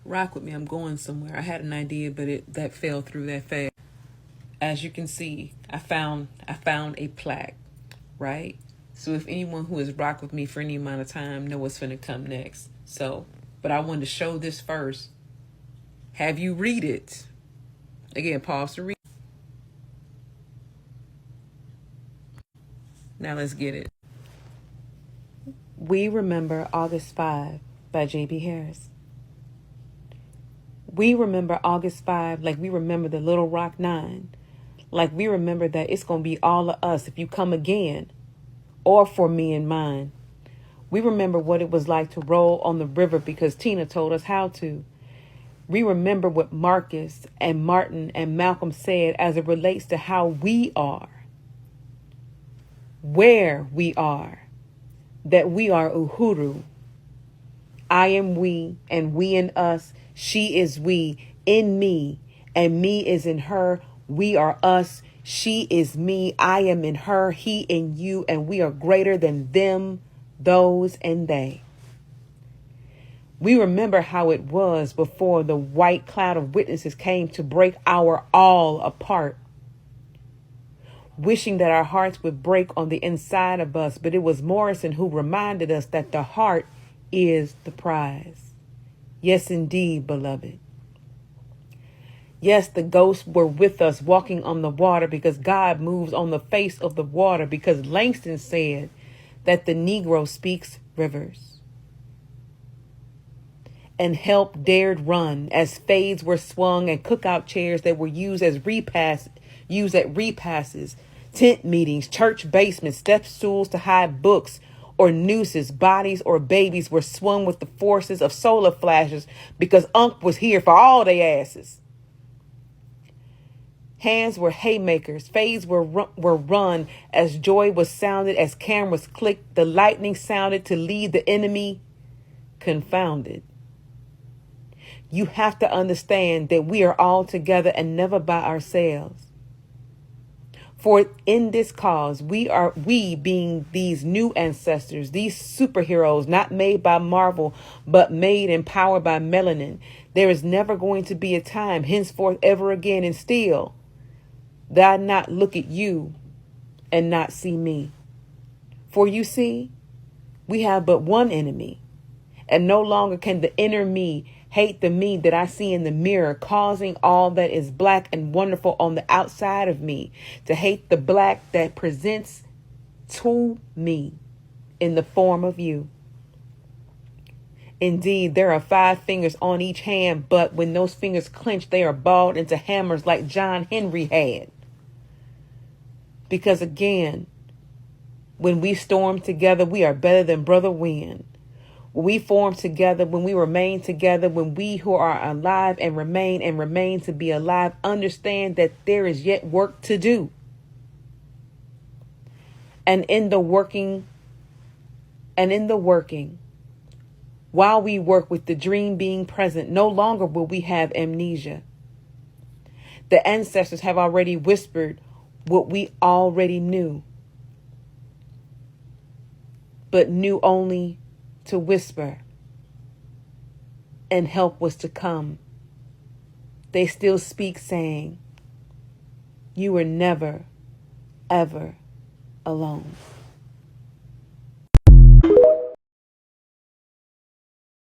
Rock with me, I'm going somewhere. I had an idea, but that fell through that fast. As you can see, I found a plaque, right? So if anyone who has rocked with me for any amount of time know what's going to come next. So, but I wanted to show this first. Have you read it? Again, pause to read. Now let's get it. We remember August 5 by JBHarris. We remember August 5 like we remember the Little Rock 9. Like we remember that it's going to be all of us if you come again, or for me and mine. We remember what it was like to roll on the river because Tina told us how to. We remember what Marcus and Martin and Malcolm said as it relates to how we are, where we are, that we are Uhuru. I am we and we in us. She is we in me and me is in her. We are us. She is me. I am in her. He in you. And we are greater than them, those, and they. We remember how it was before the white cloud of witnesses came to break our all apart. Wishing that our hearts would break on the inside of us. But it was Morrison who reminded us that the heart is the prize. Yes, indeed, beloved. Yes, the ghosts were with us walking on the water because God moves on the face of the water, because Langston said that the Negro speaks rivers. And help dared run as fades were swung and cookout chairs that were used at repasses, tent meetings, church basements, step stools to hide books or nooses, bodies or babies were swung with the forces of solar flashes because Unc was here for all they asses. Hands were haymakers, fades were run as joy was sounded, as cameras clicked, the lightning sounded to lead the enemy confounded. You have to understand that we are all together and never by ourselves. For in this cause, we being these new ancestors, these superheroes, not made by Marvel, but made and powered by melanin. There is never going to be a time henceforth ever again and still that I not look at you and not see me. For you see, we have but one enemy, and no longer can the inner me hate the me that I see in the mirror, causing all that is black and wonderful on the outside of me to hate the black that presents to me in the form of you. Indeed, there are 5 fingers on each hand, but when those fingers clench, they are balled into hammers like John Henry had. Because again, when we storm together, we are better than Brother Wynn. When we form together, when we remain together, when we who are alive and remain to be alive, understand that there is yet work to do. And in the working, while we work with the dream being present, no longer will we have amnesia. The ancestors have already whispered what we already knew, but knew only to whisper, and help was to come. They still speak saying, you were never, ever alone.